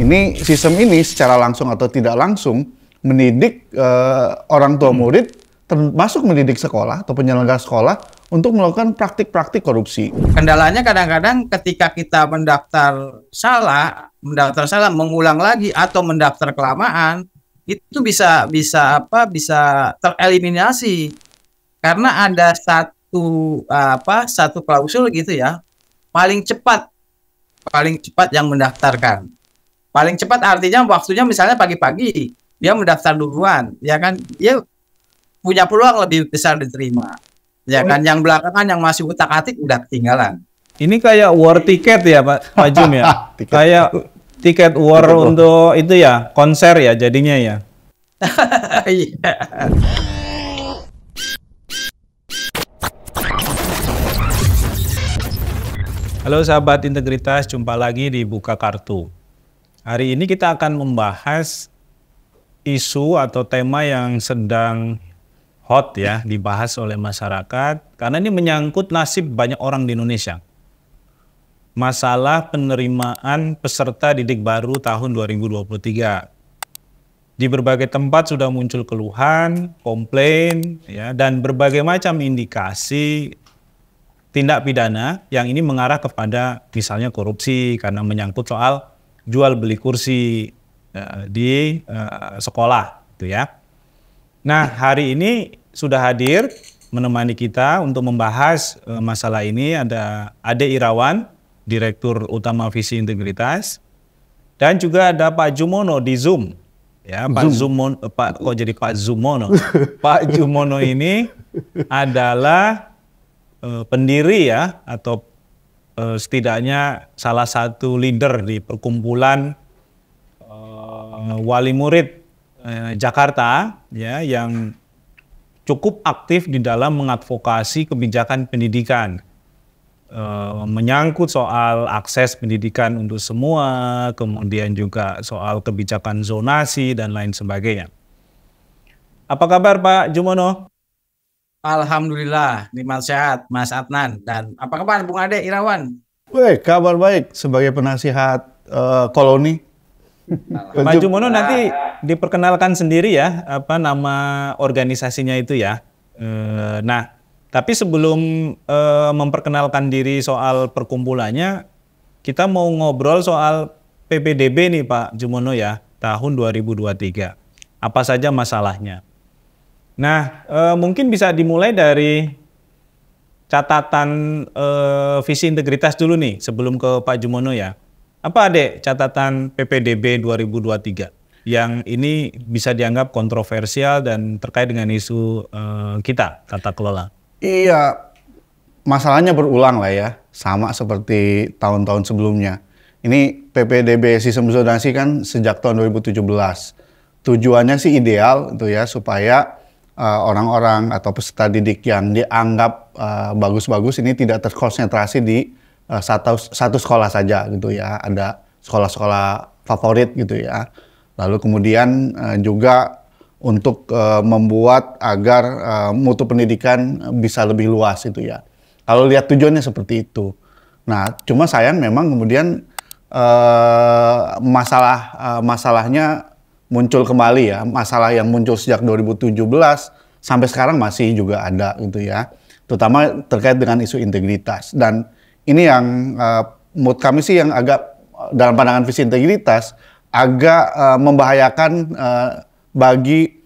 Ini sistem ini secara langsung atau tidak langsung mendidik orang tua murid, termasuk mendidik sekolah atau penyelenggara sekolah untuk melakukan praktik-praktik korupsi. Kendalanya kadang-kadang ketika kita mendaftar salah, mengulang lagi atau mendaftar kelamaan, itu bisa tereliminasi karena ada satu klausul gitu ya, paling cepat yang mendaftarkan. Paling cepat artinya waktunya misalnya pagi-pagi, dia mendaftar duluan, ya kan? Dia punya peluang lebih besar diterima. Ya kan, yang belakangan yang masih utak-atik udah ketinggalan. Ini kayak war tiket ya Pak Jum ya? Kayak tiket war untuk itu ya, konser ya jadinya ya? Iya. Halo sahabat integritas, jumpa lagi di Buka Kartu. Hari ini kita akan membahas isu atau tema yang sedang hot ya, dibahas oleh masyarakat, karena ini menyangkut nasib banyak orang di Indonesia. Masalah penerimaan peserta didik baru tahun 2023. Di berbagai tempat sudah muncul keluhan, komplain, ya, dan berbagai macam indikasi tindak pidana yang ini mengarah kepada misalnya korupsi karena menyangkut soal jual beli kursi di sekolah, gitu ya. Nah, hari ini sudah hadir menemani kita untuk membahas masalah ini ada Ade Irawan, Direktur Utama Visi Integritas, dan juga ada Pak Jumono di Zoom. Ya, Pak Jumono, kok jadi Pak Jumono? Pak Jumono ini adalah pendiri ya, atau setidaknya salah satu leader di perkumpulan wali murid Jakarta ya, yang cukup aktif di dalam mengadvokasi kebijakan pendidikan, menyangkut soal akses pendidikan untuk semua, kemudian juga soal kebijakan zonasi dan lain sebagainya. Apa kabar Pak Jumono? Alhamdulillah, nikmat sehat Mas Adnan. Dan apa kabar Bung Ade Irawan? Baik, kabar baik sebagai penasihat koloni. Pak Jumono nanti diperkenalkan sendiri ya, apa nama organisasinya itu ya. Nah, tapi sebelum memperkenalkan diri soal perkumpulannya, kita mau ngobrol soal PPDB nih Pak Jumono ya, tahun 2023. Apa saja masalahnya? Nah, mungkin bisa dimulai dari catatan visi integritas dulu nih, sebelum ke Pak Jumono ya. Apa Dek catatan PPDB 2023 yang ini bisa dianggap kontroversial dan terkait dengan isu kita, tata kelola? Iya, masalahnya berulang lah ya, sama seperti tahun-tahun sebelumnya. Ini PPDB sistem zonasi kan sejak tahun 2017. Tujuannya sih ideal itu ya, supaya orang-orang atau peserta didik yang dianggap bagus-bagus ini tidak terkonsentrasi di satu sekolah saja gitu ya. Ada sekolah-sekolah favorit gitu ya. Lalu kemudian juga untuk membuat agar mutu pendidikan bisa lebih luas itu ya. Kalau lihat tujuannya seperti itu. Nah, cuma sayang memang kemudian masalahnya muncul kembali ya. Masalah yang muncul sejak 2017 sampai sekarang masih juga ada gitu ya. Terutama terkait dengan isu integritas. Dan ini yang menurut kami sih yang agak dalam pandangan visi integritas agak membahayakan bagi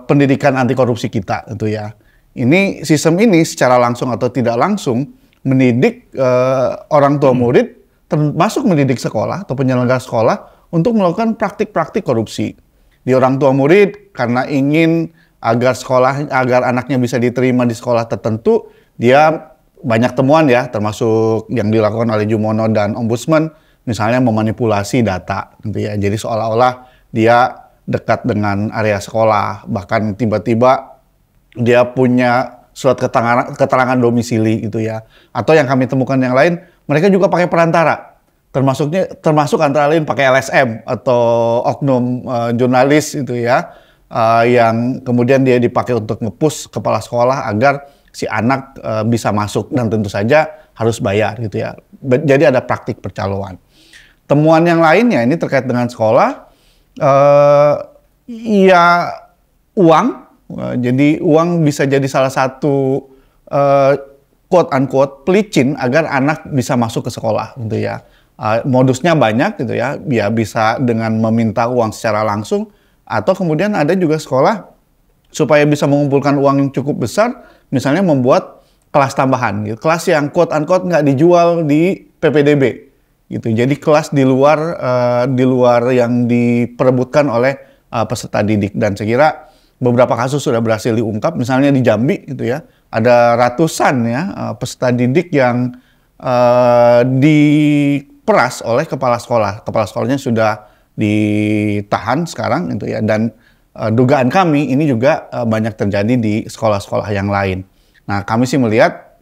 pendidikan anti korupsi kita gitu ya. Ini sistem ini secara langsung atau tidak langsung mendidik orang tua murid, termasuk mendidik sekolah atau penyelenggara sekolah untuk melakukan praktik-praktik korupsi. Di orang tua murid karena ingin agar anaknya bisa diterima di sekolah tertentu, dia banyak temuan ya, termasuk yang dilakukan oleh Jumono dan Ombudsman, misalnya memanipulasi data gitu ya. Jadi seolah-olah dia dekat dengan area sekolah, bahkan tiba-tiba dia punya surat keterangan domisili gitu ya. Atau yang kami temukan yang lain, mereka juga pakai perantara. Termasuk antara lain pakai LSM atau oknum jurnalis itu ya, yang kemudian dia dipakai untuk nge-push kepala sekolah agar si anak bisa masuk, dan tentu saja harus bayar gitu ya. Jadi ada praktik percaloan. Temuan yang lainnya ini terkait dengan sekolah, ya uang. Jadi uang bisa jadi salah satu quote unquote pelicin agar anak bisa masuk ke sekolah gitu ya. Modusnya banyak gitu ya. Ya bisa dengan meminta uang secara langsung, atau kemudian ada juga sekolah supaya bisa mengumpulkan uang yang cukup besar, misalnya membuat kelas tambahan gitu. Kelas yang quote unquote nggak dijual di PPDB gitu. Jadi kelas di luar yang diperebutkan oleh peserta didik. Dan saya kira beberapa kasus sudah berhasil diungkap, misalnya di Jambi gitu ya. Ada ratusan ya peserta didik yang diperas oleh kepala sekolah. Kepala sekolahnya sudah ditahan sekarang gitu ya. Dan dugaan kami ini juga banyak terjadi di sekolah-sekolah yang lain. Nah, kami sih melihat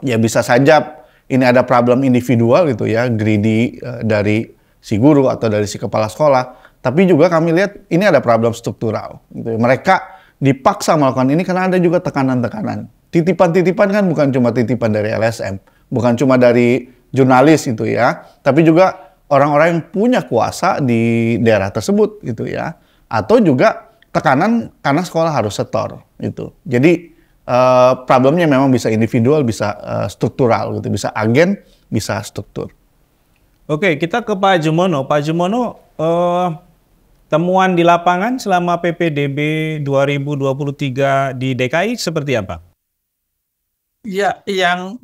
ya bisa saja ini ada problem individual gitu ya, greedy dari si guru atau dari si kepala sekolah. Tapi juga kami lihat ini ada problem struktural gitu ya. Mereka dipaksa melakukan ini karena ada juga tekanan-tekanan. Titipan-titipan kan bukan cuma titipan dari LSM, bukan cuma dari jurnalis itu ya, tapi juga orang-orang yang punya kuasa di daerah tersebut gitu ya. Atau juga tekanan karena sekolah harus setor gitu. Jadi problemnya memang bisa individual, bisa struktural gitu, bisa agen, bisa struktur. Oke, kita ke Pak Jumono. Pak Jumono, temuan di lapangan selama PPDB 2023 di DKI seperti apa? Ya, yang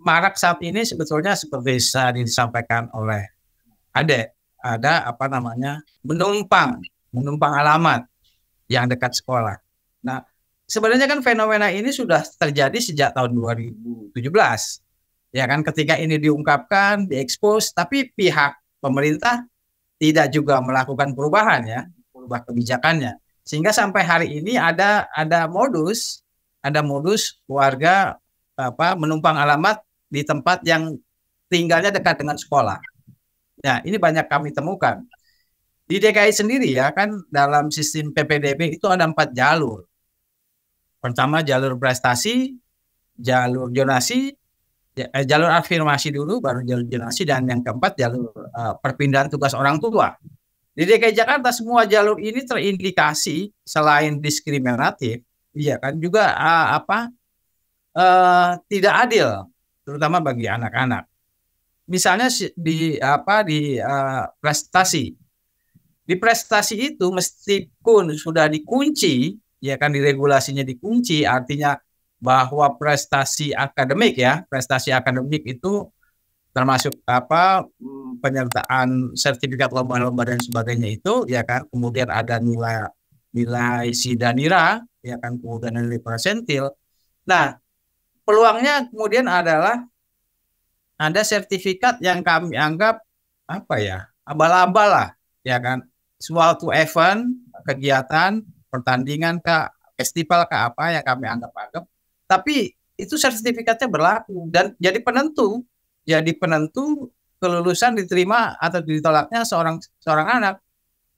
marak saat ini sebetulnya seperti disampaikan oleh Ade, ada apa namanya menumpang alamat yang dekat sekolah. Nah, sebenarnya kan fenomena ini sudah terjadi sejak tahun 2017, ya kan, ketika ini diungkapkan, diekspos, tapi pihak pemerintah tidak juga melakukan perubahan ya, merubah kebijakannya, sehingga sampai hari ini ada modus warga menumpang alamat di tempat yang tinggalnya dekat dengan sekolah. Nah, ini banyak kami temukan. Di DKI sendiri ya kan, dalam sistem PPDB itu ada 4 jalur. Pertama jalur prestasi, jalur zonasi, jalur afirmasi dulu, baru jalur zonasi, dan yang keempat jalur perpindahan tugas orang tua. Di DKI Jakarta semua jalur ini terindikasi selain diskriminatif, iya kan, juga tidak adil, terutama bagi anak-anak. Misalnya di prestasi. Di prestasi itu meskipun sudah dikunci, ya kan, di regulasinya dikunci, artinya bahwa prestasi akademik itu termasuk penyertaan sertifikat lomba-lomba dan sebagainya itu, ya kan, kemudian ada nilai SIDA-NIRA, ya kan, kemudian nilai persentil. Nah, peluangnya kemudian adalah ada sertifikat yang kami anggap abal-abal lah, ya kan, suatu event, kegiatan, pertandingan festival apa yang kami anggap, tapi itu sertifikatnya berlaku dan jadi penentu kelulusan, diterima atau ditolaknya seorang anak.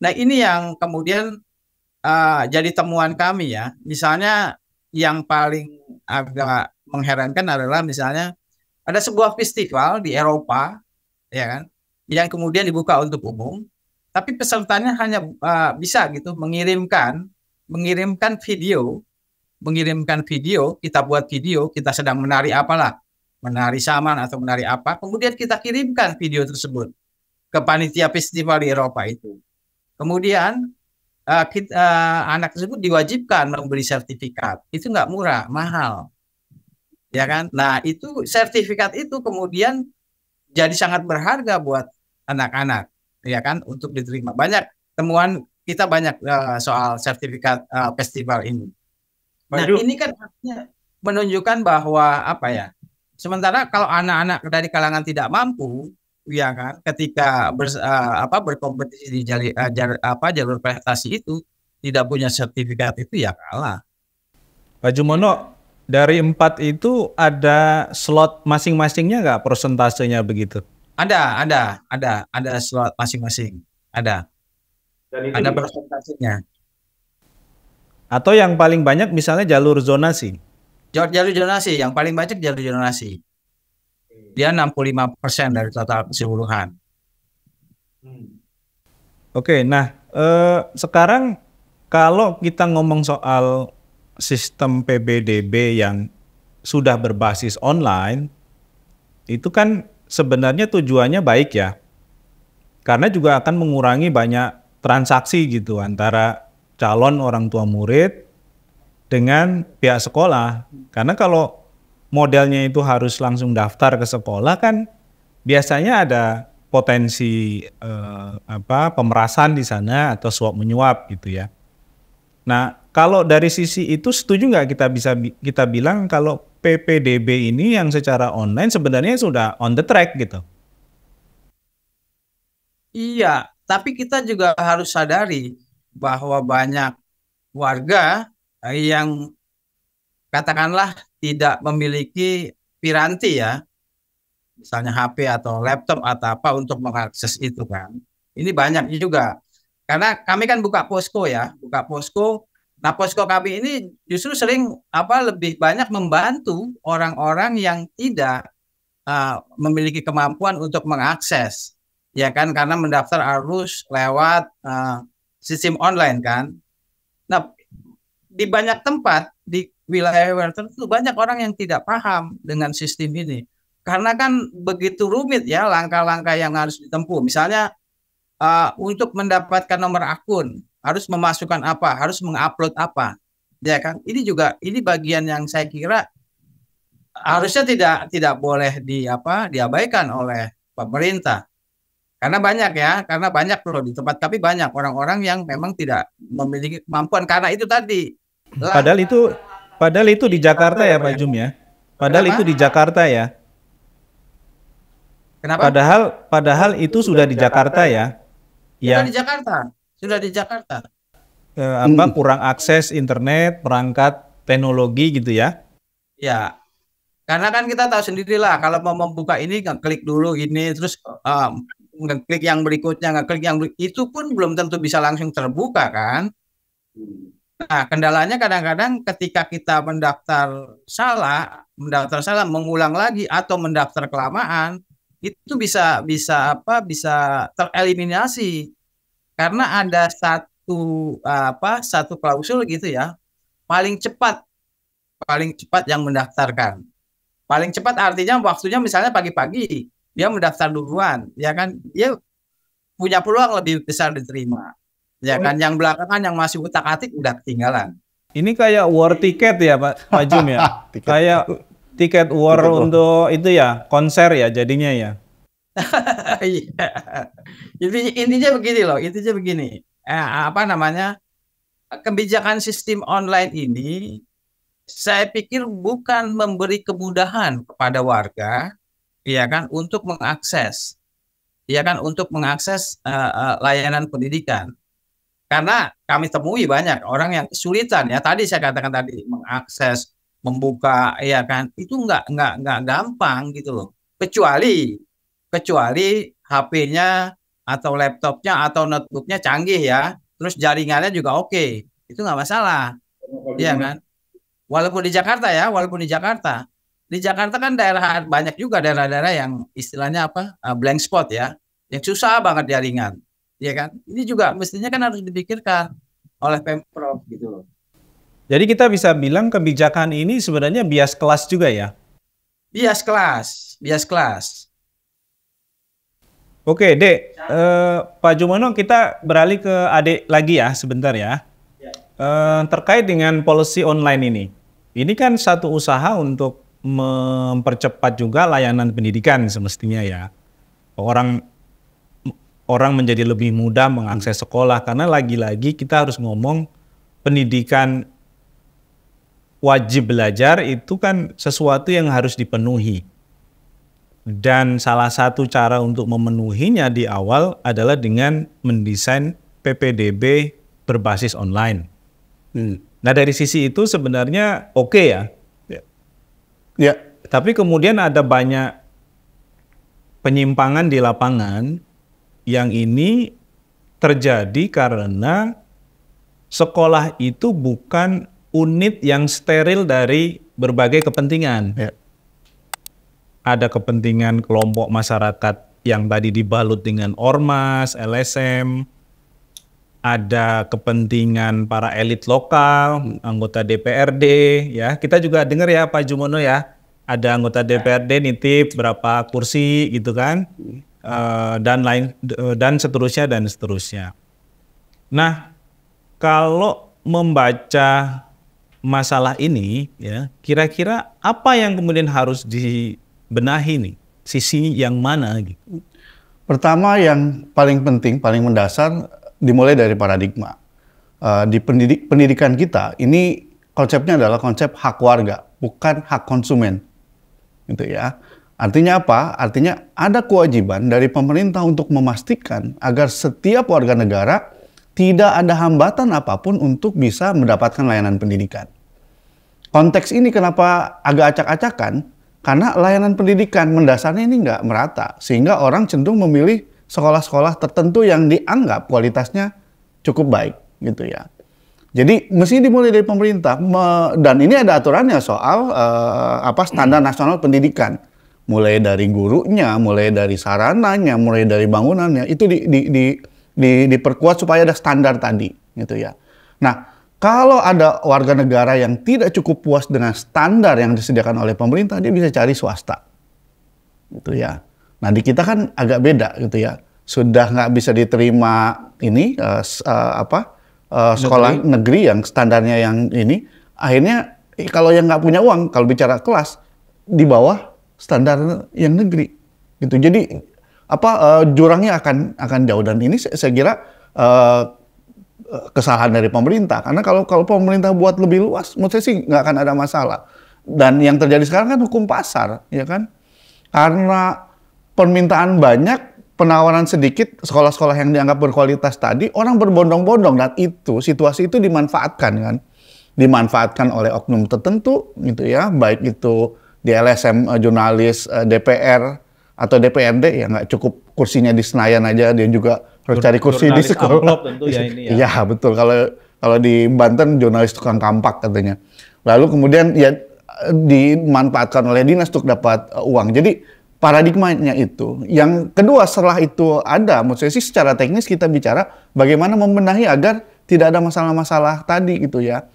Nah, ini yang kemudian jadi temuan kami ya. Misalnya yang paling agak mengherankan adalah misalnya ada sebuah festival di Eropa, ya kan, yang kemudian dibuka untuk umum, tapi pesertanya hanya bisa gitu mengirimkan video, kita buat video, kita sedang menari menari saman atau menari apa, kemudian kita kirimkan video tersebut ke panitia festival di Eropa itu. Kemudian anak tersebut diwajibkan membeli sertifikat, itu nggak murah, mahal. Ya kan? Nah, itu sertifikat itu kemudian jadi sangat berharga buat anak-anak, ya kan, untuk diterima. Banyak temuan kita soal sertifikat festival ini. Nah, ini kan artinya menunjukkan bahwa sementara kalau anak-anak dari kalangan tidak mampu, ya kan, ketika berkompetisi di jalur prestasi itu tidak punya sertifikat itu ya kalah. Pak Jumono, dari 4 itu ada slot masing-masingnya nggak, persentasenya begitu? Ada slot masing-masing. Ada persentasenya. Atau yang paling banyak misalnya jalur zonasi? Jalur zonasi, yang paling banyak jalur zonasi. Dia 65% dari total keseluruhan. Oke, nah sekarang kalau kita ngomong soal sistem PBDB yang sudah berbasis online, itu kan sebenarnya tujuannya baik ya, karena juga akan mengurangi banyak transaksi gitu antara calon orang tua murid dengan pihak sekolah. Karena kalau modelnya itu harus langsung daftar ke sekolah kan biasanya ada potensi pemerasan di sana atau suap menyuap gitu ya. Nah, kalau dari sisi itu setuju nggak kita bilang kalau PPDB ini yang secara online sebenarnya sudah on the track gitu? Iya, tapi kita juga harus sadari bahwa banyak warga yang katakanlah tidak memiliki piranti ya, misalnya HP atau laptop atau apa untuk mengakses itu kan. Ini banyak juga. Karena kami kan buka posko ya, buka posko. Nah, posko kami ini justru sering lebih banyak membantu orang-orang yang tidak memiliki kemampuan untuk mengakses. Ya kan, karena mendaftar harus lewat sistem online kan. Nah, di banyak tempat di wilayah tertentu banyak orang yang tidak paham dengan sistem ini. Karena kan begitu rumit ya langkah-langkah yang harus ditempuh. Misalnya untuk mendapatkan nomor akun harus memasukkan apa, harus mengupload apa, ya kan? Ini bagian yang saya kira harusnya tidak boleh diabaikan oleh pemerintah. Karena banyak loh di tempat, tapi banyak orang-orang yang memang tidak memiliki kemampuan karena itu tadi. Padahal itu di Jakarta ya Pak Jum ya. Padahal Kenapa? itu di Jakarta ya. Kenapa? Padahal itu sudah di Jakarta ya. Sudah Yang di Jakarta, sudah di Jakarta. kurang akses internet, perangkat teknologi gitu ya. Ya, karena kan kita tahu sendirilah kalau mau membuka ini ngeklik dulu ini, terus ngeklik yang berikutnya, itu pun belum tentu bisa langsung terbuka kan. Nah, kendalanya kadang-kadang ketika kita mendaftar salah, mengulang lagi atau mendaftar kelamaan, itu bisa tereliminasi karena ada satu klausul gitu ya, paling cepat yang mendaftarkan. Paling cepat artinya waktunya misalnya pagi-pagi dia mendaftar duluan, ya kan? Dia punya peluang lebih besar diterima. Ya kan, yang belakangan yang masih utak-atik udah ketinggalan. Ini kayak war tiket ya Pak Jum ya. Kayak tiket war untuk itu ya, konser ya jadinya ya. Iya. Intinya begini. Kebijakan sistem online ini saya pikir bukan memberi kemudahan kepada warga, ya kan, untuk mengakses, layanan pendidikan. Karena kami temui banyak orang yang kesulitan ya, tadi saya katakan tadi mengakses, membuka, ya kan, itu nggak gampang gitu loh. Kecuali HP-nya atau laptopnya atau notebooknya canggih ya, terus jaringannya juga oke, itu nggak masalah, ya kan. Walaupun di Jakarta di Jakarta kan banyak juga daerah-daerah yang istilahnya blank spot ya, yang susah banget jaringan, ya kan. Ini juga mestinya kan harus dipikirkan oleh Pemprov gitu loh. Jadi kita bisa bilang kebijakan ini sebenarnya bias kelas juga ya? Bias kelas. Oke, Dek. Pak Jumono, kita beralih ke Adik lagi ya, sebentar ya. Terkait dengan policy online ini. Ini kan satu usaha untuk mempercepat juga layanan pendidikan semestinya ya. Orang menjadi lebih mudah mengakses sekolah, karena lagi-lagi kita harus ngomong pendidikan wajib belajar itu kan sesuatu yang harus dipenuhi. Dan salah satu cara untuk memenuhinya di awal adalah dengan mendesain PPDB berbasis online. Nah, dari sisi itu sebenarnya oke ya. Ya. Tapi kemudian ada banyak penyimpangan di lapangan yang ini terjadi karena sekolah itu bukan unit yang steril dari berbagai kepentingan. Ya. Ada kepentingan kelompok masyarakat yang tadi dibalut dengan ormas, LSM, ada kepentingan para elit lokal, anggota DPRD, ya. Kita juga dengar ya Pak Jumono ya, ada anggota DPRD nitip berapa kursi gitu kan, dan seterusnya dan seterusnya. Nah, kalau membaca masalah ini, ya, kira-kira apa yang kemudian harus dibenahi nih? Sisi yang mana? Gitu? Pertama yang paling penting, paling mendasar, dimulai dari paradigma. Di pendidikan kita, ini konsepnya adalah konsep hak warga, bukan hak konsumen. Gitu ya. Artinya apa? Artinya ada kewajiban dari pemerintah untuk memastikan agar setiap warga negara tidak ada hambatan apapun untuk bisa mendapatkan layanan pendidikan. Konteks ini kenapa agak acak-acakan? Karena layanan pendidikan mendasarnya ini nggak merata, sehingga orang cenderung memilih sekolah-sekolah tertentu yang dianggap kualitasnya cukup baik, gitu ya. Jadi mesti dimulai dari pemerintah, dan ini ada aturannya soal standar nasional pendidikan, mulai dari gurunya, mulai dari sarananya, mulai dari bangunannya, itu diperkuat supaya ada standar tadi, gitu ya. Nah, kalau ada warga negara yang tidak cukup puas dengan standar yang disediakan oleh pemerintah, dia bisa cari swasta, gitu ya. Nah, di kita kan agak beda, gitu ya. Sudah nggak bisa diterima ini sekolah negeri yang standarnya yang ini, akhirnya kalau yang nggak punya uang, kalau bicara kelas di bawah standar yang negeri, gitu. Jadi jurangnya akan jauh, dan ini saya kira kesalahan dari pemerintah, karena kalau pemerintah buat lebih luas, menurut saya sih nggak akan ada masalah. Dan yang terjadi sekarang kan hukum pasar, ya kan? Karena permintaan banyak, penawaran sedikit, sekolah-sekolah yang dianggap berkualitas tadi, orang berbondong-bondong, dan situasi itu dimanfaatkan kan, dimanfaatkan oleh oknum tertentu, gitu ya, baik itu di LSM, jurnalis, DPR atau DPRD, ya nggak cukup kursinya di Senayan aja, dia juga harus cari kursi di sekolah. Tentu ya ini ya. Ya betul, kalau di Banten jurnalis tukang kampak katanya. Lalu kemudian ya dimanfaatkan oleh dinas untuk dapat uang. Jadi paradigmanya itu. Yang kedua, setelah itu ada, menurut saya sih secara teknis kita bicara bagaimana membenahi agar tidak ada masalah-masalah tadi gitu ya.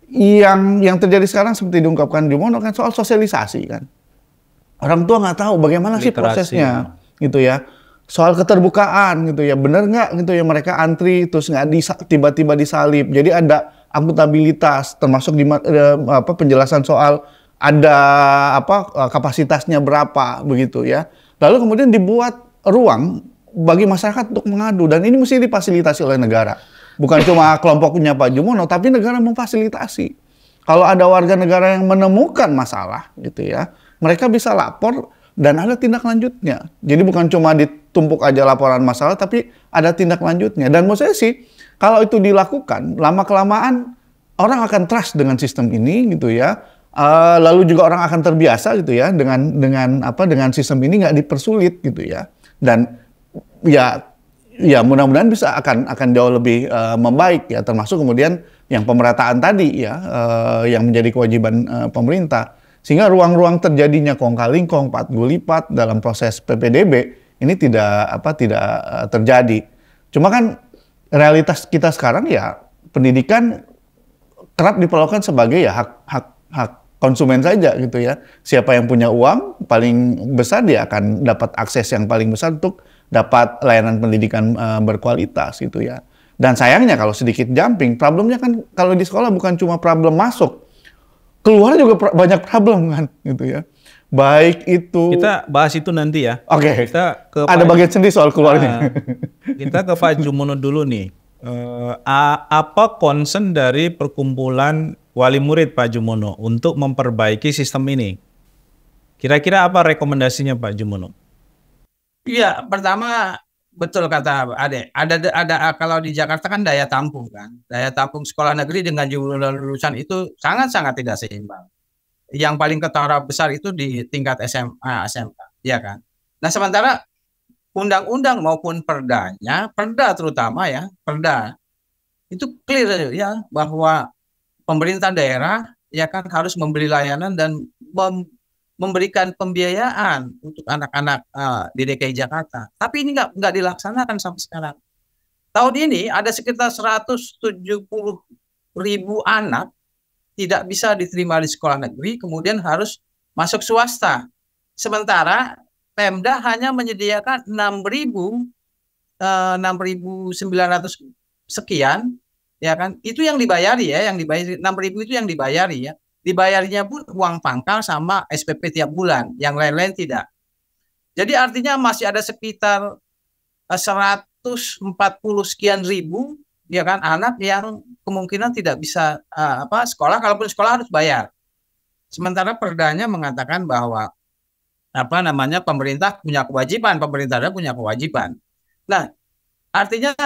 Yang terjadi sekarang seperti diungkapkan Jumono kan soal sosialisasi kan. Orang tua nggak tahu bagaimana sih prosesnya gitu ya. Soal keterbukaan gitu ya, benar nggak gitu ya mereka antri terus nggak tiba-tiba disalib. Jadi ada akuntabilitas, termasuk di penjelasan soal ada kapasitasnya berapa begitu ya. Lalu kemudian dibuat ruang bagi masyarakat untuk mengadu, dan ini mesti difasilitasi oleh negara. Bukan cuma kelompoknya Pak Jumono, tapi negara memfasilitasi. Kalau ada warga negara yang menemukan masalah gitu ya, mereka bisa lapor dan ada tindak lanjutnya. Jadi bukan cuma ditumpuk aja laporan masalah, tapi ada tindak lanjutnya. Dan menurut saya sih, kalau itu dilakukan, lama-kelamaan orang akan trust dengan sistem ini gitu ya. Lalu juga orang akan terbiasa gitu ya dengan sistem ini, nggak dipersulit gitu ya. Dan ya mudah-mudahan bisa akan jauh lebih membaik ya, termasuk kemudian yang pemerataan tadi ya, yang menjadi kewajiban pemerintah. Sehingga ruang-ruang terjadinya kong kali kong, pat gulipat dalam proses PPDB ini tidak terjadi. Cuma kan realitas kita sekarang ya, pendidikan kerap diperlakukan sebagai ya hak konsumen saja gitu ya. Siapa yang punya uang paling besar, dia akan dapat akses yang paling besar untuk dapat layanan pendidikan berkualitas gitu ya. Dan sayangnya kalau sedikit jumping, problemnya kan kalau di sekolah bukan cuma problem masuk, keluar juga banyak problem kan gitu ya. Baik itu, kita bahas itu nanti ya. Oke. Kita ada bagian sendiri soal keluarnya. Kita ke Pak Jumono dulu nih. Apa concern dari perkumpulan wali murid Pak Jumono untuk memperbaiki sistem ini? Kira-kira apa rekomendasinya Pak Jumono? Iya, pertama betul kata Ade. Ada kalau di Jakarta kan daya tampung kan. Daya tampung sekolah negeri dengan jumlah lulusan itu sangat-sangat tidak seimbang. Yang paling ketara besar itu di tingkat SMA, SMK, ya kan. Nah, sementara undang-undang maupun perda terutama ya, perda itu clear ya bahwa pemerintah daerah ya kan harus memberi layanan dan memberikan pembiayaan untuk anak-anak di DKI Jakarta. Tapi ini nggak dilaksanakan sampai sekarang. Tahun ini ada sekitar 170.000 anak tidak bisa diterima di sekolah negeri, kemudian harus masuk swasta. Sementara Pemda hanya menyediakan 6.900 sekian, ya kan? Itu yang dibayari ya, yang dibayari 6.000 itu yang dibayari ya. Dibayarinya pun uang pangkal sama SPP tiap bulan, yang lain-lain tidak. Jadi artinya masih ada sekitar 140 sekian ribu, ya kan, anak yang kemungkinan tidak bisa sekolah, kalaupun sekolah harus bayar. Sementara perdanya mengatakan bahwa pemerintah punya kewajiban, pemerintah punya kewajiban. Nah, artinya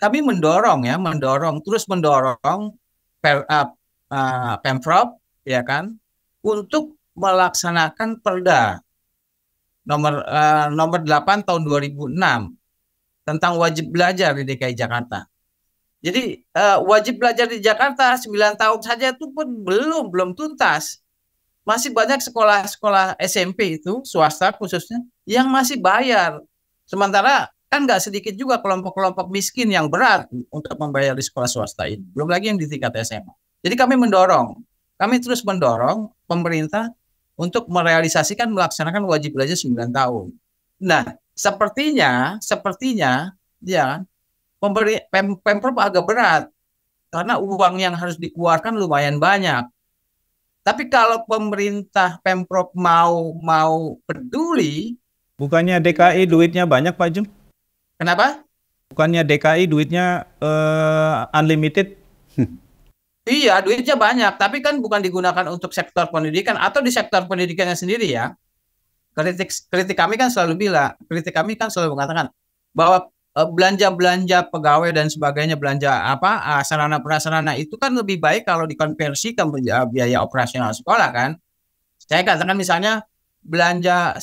kami terus mendorong Pemprov, ya kan, untuk melaksanakan Perda nomor 8 tahun 2006 tentang wajib belajar di DKI Jakarta. Jadi wajib belajar di Jakarta 9 tahun saja itu pun belum tuntas. Masih banyak sekolah-sekolah SMP itu, swasta khususnya, yang masih bayar. Sementara kan nggak sedikit juga kelompok-kelompok miskin yang berat untuk membayar di sekolah swasta ini. Belum lagi yang di tingkat SMA. Jadi kami terus mendorong pemerintah untuk merealisasikan, melaksanakan wajib belajar 9 tahun. Nah, sepertinya ya, Pemprov agak berat karena uang yang harus dikeluarkan lumayan banyak. Tapi kalau pemerintah Pemprov mau peduli, bukannya DKI duitnya banyak, Pak Jum? Kenapa? Bukannya DKI duitnya unlimited? Iya, duitnya banyak, tapi kan bukan digunakan untuk sektor pendidikan atau di sektor pendidikannya sendiri ya. Kritik kami kan selalu mengatakan bahwa belanja pegawai dan sebagainya, belanja sarana prasarana itu kan lebih baik kalau dikonversikan menjadi biaya operasional sekolah kan. Saya katakan misalnya belanja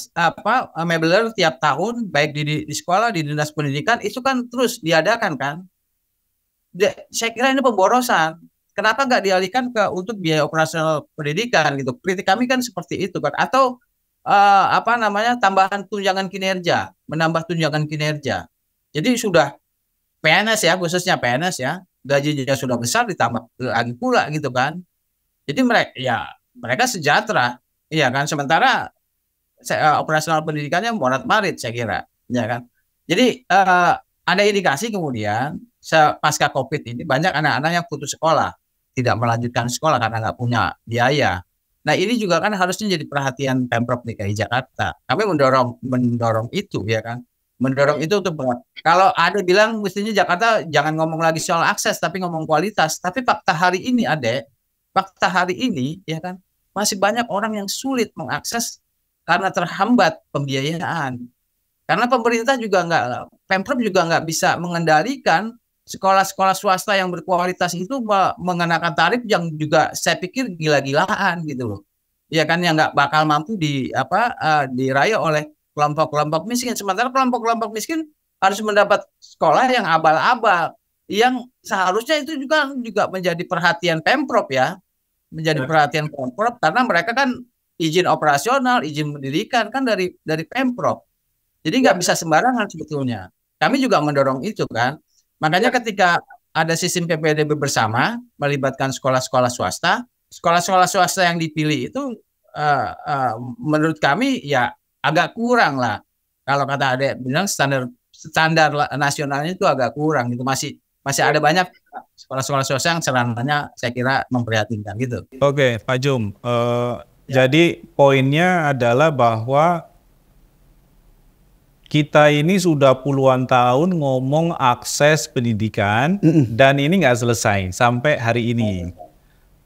mebler tiap tahun baik di sekolah, di dinas pendidikan itu kan terus diadakan kan. Saya kira ini pemborosan. Kenapa nggak dialihkan untuk biaya operasional pendidikan gitu? Kritik kami kan seperti itu kan. Atau tambahan tunjangan kinerja, menambah tunjangan kinerja. Jadi sudah PNS ya, khususnya PNS ya, gajinya sudah besar ditambah lagi pula gitu kan. Jadi mereka sejahtera, iya kan. Sementara operasional pendidikannya morat-marit saya kira, ya kan. Jadi ada indikasi kemudian pasca COVID ini banyak anak-anak yang putus sekolah, tidak melanjutkan sekolah karena nggak punya biaya. Nah ini juga kan harusnya jadi perhatian Pemprov DKI Jakarta. Kami mendorong itu ya kan. Mendorong itu untuk kalau ada bilang mestinya Jakarta jangan ngomong lagi soal akses tapi ngomong kualitas. Tapi fakta hari ini ya kan masih banyak orang yang sulit mengakses karena terhambat pembiayaan. Karena pemerintah juga Pemprov juga nggak bisa mengendalikan sekolah-sekolah swasta yang berkualitas itu mengenakan tarif yang juga saya pikir gila-gilaan gitu loh. Ya kan yang nggak bakal mampu diraih oleh kelompok-kelompok miskin. Sementara kelompok-kelompok miskin harus mendapat sekolah yang abal-abal, yang seharusnya itu juga menjadi perhatian Pemprov ya, perhatian Pemprov karena mereka kan izin operasional, izin pendidikan kan dari Pemprov. Jadi nggak bisa sembarangan sebetulnya. Kami juga mendorong itu kan. Makanya ketika ada sistem PPDB bersama melibatkan sekolah-sekolah swasta yang dipilih itu menurut kami ya agak kurang lah. Kalau kata Ade bilang standar nasionalnya itu agak kurang itu masih ada banyak sekolah-sekolah swasta yang sarananya saya kira memprihatinkan gitu. Oke, Pak Jum. Jadi poinnya adalah bahwa kita ini sudah puluhan tahun ngomong akses pendidikan dan ini nggak selesai sampai hari ini.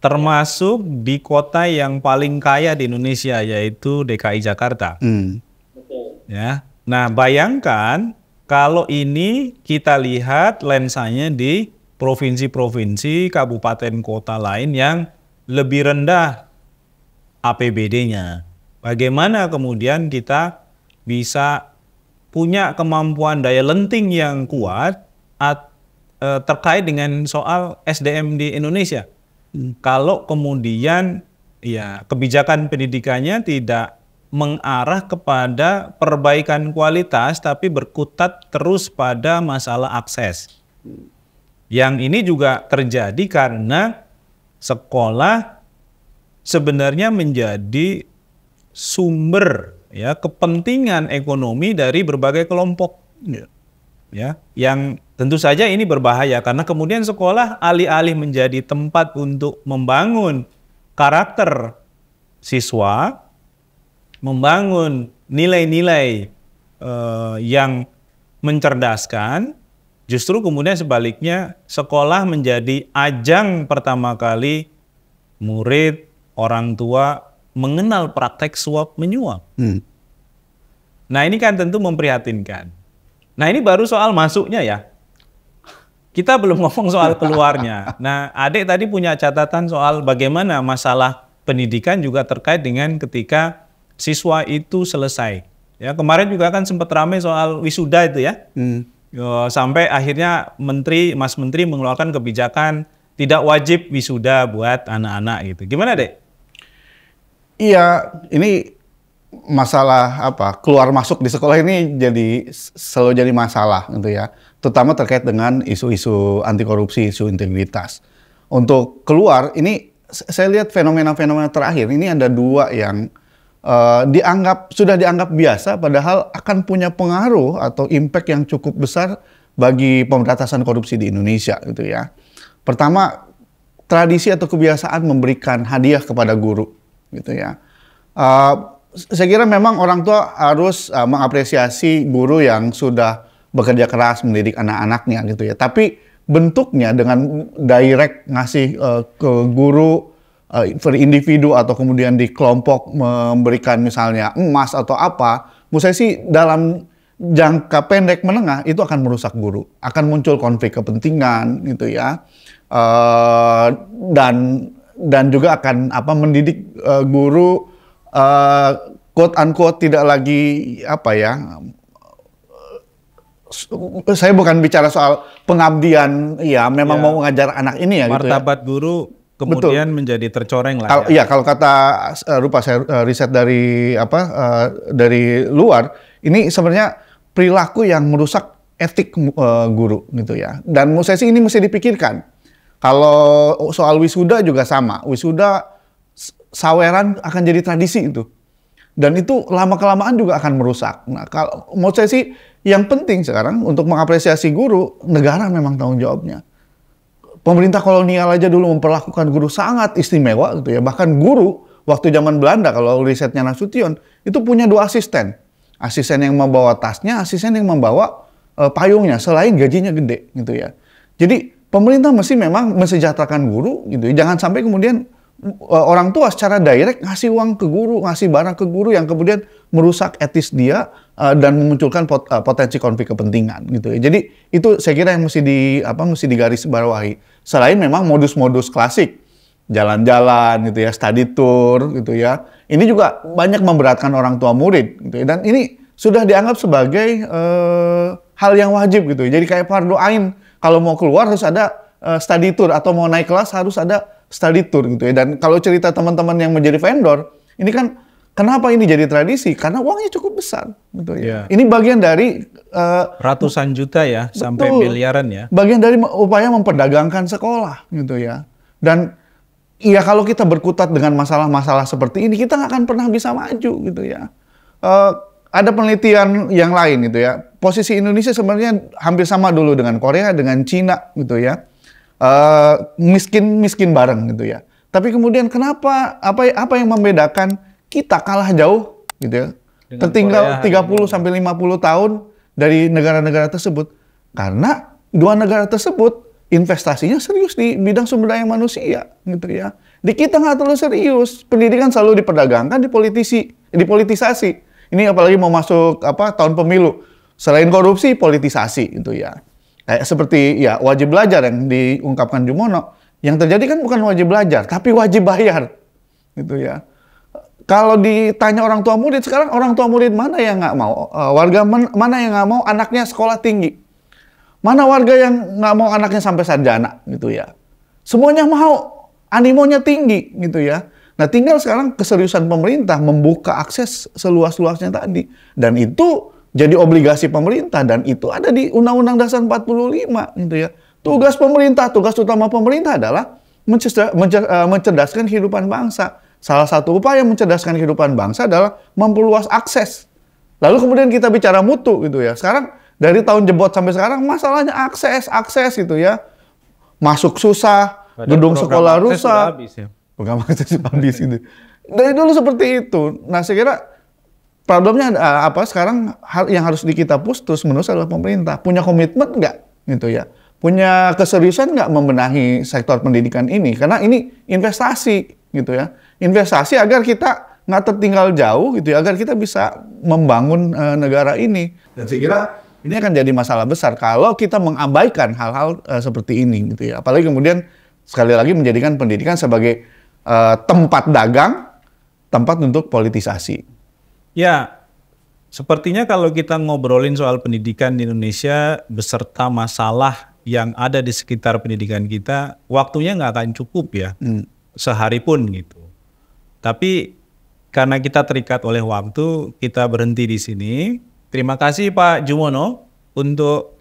Termasuk di kota yang paling kaya di Indonesia yaitu DKI Jakarta. Ya. Nah, bayangkan kalau ini kita lihat lensanya di provinsi-provinsi, kabupaten kota lain yang lebih rendah APBD-nya. Bagaimana kemudian kita bisa punya kemampuan daya lenting yang kuat terkait dengan soal SDM di Indonesia. Kalau kemudian kebijakan pendidikannya tidak mengarah kepada perbaikan kualitas, tapi berkutat terus pada masalah akses. Yang ini juga terjadi karena sekolah sebenarnya menjadi sumber kepentingan ekonomi dari berbagai kelompok. Yang tentu saja ini berbahaya karena kemudian sekolah alih-alih menjadi tempat untuk membangun karakter siswa, membangun nilai-nilai yang mencerdaskan, justru kemudian sebaliknya sekolah menjadi ajang pertama kali murid, orang tua mengenal praktek suap menyuap. Nah ini kan tentu memprihatinkan. Nah ini baru soal masuknya ya. Kita belum ngomong soal keluarnya. Nah adik tadi punya catatan soal bagaimana masalah pendidikan juga terkait dengan ketika siswa itu selesai. Ya kemarin juga kan sempat ramai soal wisuda itu ya. Sampai akhirnya Mas Menteri mengeluarkan kebijakan tidak wajib wisuda buat anak-anak gitu. Gimana, Dek? Iya, ini masalah keluar masuk di sekolah ini selalu jadi masalah gitu ya. Terutama terkait dengan isu-isu anti korupsi, isu integritas. Untuk keluar ini saya lihat fenomena-fenomena terakhir ini ada dua yang sudah dianggap biasa, padahal akan punya pengaruh atau impact yang cukup besar bagi pemberantasan korupsi di Indonesia gitu ya. Pertama, tradisi atau kebiasaan memberikan hadiah kepada guru gitu ya. Saya kira memang orang tua harus mengapresiasi guru yang sudah bekerja keras mendidik anak-anaknya gitu ya. Tapi bentuknya dengan direct ngasih ke guru per individu atau kemudian di kelompok memberikan misalnya emas atau apa, menurut saya sih dalam jangka pendek menengah itu akan merusak guru, akan muncul konflik kepentingan gitu ya, dan juga akan mendidik guru quote unquote tidak lagi saya bukan bicara soal pengabdian ya memang mau mengajar anak ini ya martabat gitu ya. Guru kemudian betul. Menjadi tercoreng lah. Kalau kata saya riset dari dari luar, ini sebenarnya perilaku yang merusak etik guru gitu ya. Dan menurut saya sih ini mesti dipikirkan. Kalau soal wisuda juga sama. Wisuda saweran akan jadi tradisi itu. Dan itu lama-kelamaan juga akan merusak. Nah, kalau menurut saya sih yang penting sekarang untuk mengapresiasi guru, negara memang tanggung jawabnya. Pemerintah kolonial aja dulu memperlakukan guru sangat istimewa gitu ya. Bahkan guru waktu zaman Belanda kalau risetnya Nasution itu punya 2 asisten. Asisten yang membawa tasnya, asisten yang membawa payungnya selain gajinya gede gitu ya. Jadi pemerintah mesti memang mensejahterakan guru gitu ya. Jangan sampai kemudian orang tua secara direct ngasih uang ke guru, ngasih barang ke guru yang kemudian merusak etis dia dan memunculkan potensi konflik kepentingan gitu ya. Jadi itu saya kira yang mesti digarisbawahi. Selain memang modus-modus klasik, jalan-jalan gitu ya, study tour gitu ya. Ini juga banyak memberatkan orang tua murid gitu ya. Dan ini sudah dianggap sebagai hal yang wajib gitu ya. Jadi kayak fardhu ain, kalau mau keluar harus ada study tour atau mau naik kelas harus ada study tour gitu ya. Dan kalau cerita teman-teman yang menjadi vendor, ini kan kenapa ini jadi tradisi? Karena uangnya cukup besar gitu ya. Ini bagian dari ratusan juta ya, betul, sampai miliaran ya. Bagian dari upaya memperdagangkan sekolah gitu ya. Dan ya kalau kita berkutat dengan masalah-masalah seperti ini, kita nggak akan pernah bisa maju gitu ya. Ada penelitian yang lain gitu ya. Posisi Indonesia sebenarnya hampir sama dulu dengan Korea, dengan Cina gitu ya. Miskin bareng gitu ya. Tapi kemudian kenapa apa yang membedakan kita kalah jauh gitu ya. Dengan tertinggal 30 sampai 50 tahun dari negara-negara tersebut karena 2 negara tersebut investasinya serius di bidang sumber daya manusia gitu ya. Di kita nggak terlalu serius. Pendidikan selalu diperdagangkan, dipolitisasi. Ini apalagi mau masuk tahun pemilu. Selain korupsi, politisasi gitu ya. Kayak seperti ya wajib belajar yang diungkapkan Jumono, yang terjadi kan bukan wajib belajar, tapi wajib bayar, gitu ya. Kalau ditanya orang tua murid sekarang, orang tua murid mana yang nggak mau, warga mana yang nggak mau anaknya sekolah tinggi, mana warga yang nggak mau anaknya sampai sarjana, gitu ya. Semuanya mau, animonya tinggi, gitu ya. Nah, tinggal sekarang keseriusan pemerintah membuka akses seluas-luasnya tadi. Dan itu jadi obligasi pemerintah, dan itu ada di Undang-Undang Dasar 45 gitu ya. Tugas pemerintah, tugas utama pemerintah adalah mencerdaskan kehidupan bangsa. Salah satu upaya mencerdaskan kehidupan bangsa adalah memperluas akses. Lalu kemudian kita bicara mutu gitu ya. Sekarang dari tahun jebot sampai sekarang masalahnya akses gitu ya. Masuk susah, gedung sekolah rusak. Program akses habis gitu. Dari dulu seperti itu. Nah, saya kira problemnya sekarang hal yang harus kita push terus menerus adalah pemerintah. Punya komitmen nggak gitu ya? Punya keseriusan nggak membenahi sektor pendidikan ini? Karena ini investasi gitu ya. Investasi agar kita nggak tertinggal jauh gitu ya, agar kita bisa membangun negara ini. Dan saya kira ini akan jadi masalah besar kalau kita mengabaikan hal-hal seperti ini gitu ya. Apalagi kemudian sekali lagi menjadikan pendidikan sebagai tempat dagang, tempat untuk politisasi. Ya, sepertinya kalau kita ngobrolin soal pendidikan di Indonesia beserta masalah yang ada di sekitar pendidikan kita, waktunya nggak akan cukup ya, sehari pun gitu. Tapi karena kita terikat oleh waktu, kita berhenti di sini. Terima kasih Pak Jumono untuk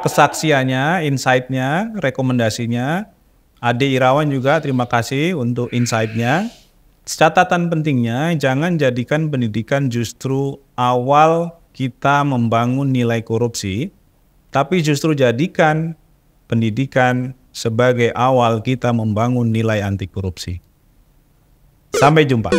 kesaksiannya, insight-nya, rekomendasinya. Ade Irawan juga terima kasih untuk insight-nya. Catatan pentingnya, jangan jadikan pendidikan justru awal kita membangun nilai korupsi, tapi justru jadikan pendidikan sebagai awal kita membangun nilai anti korupsi. Sampai jumpa.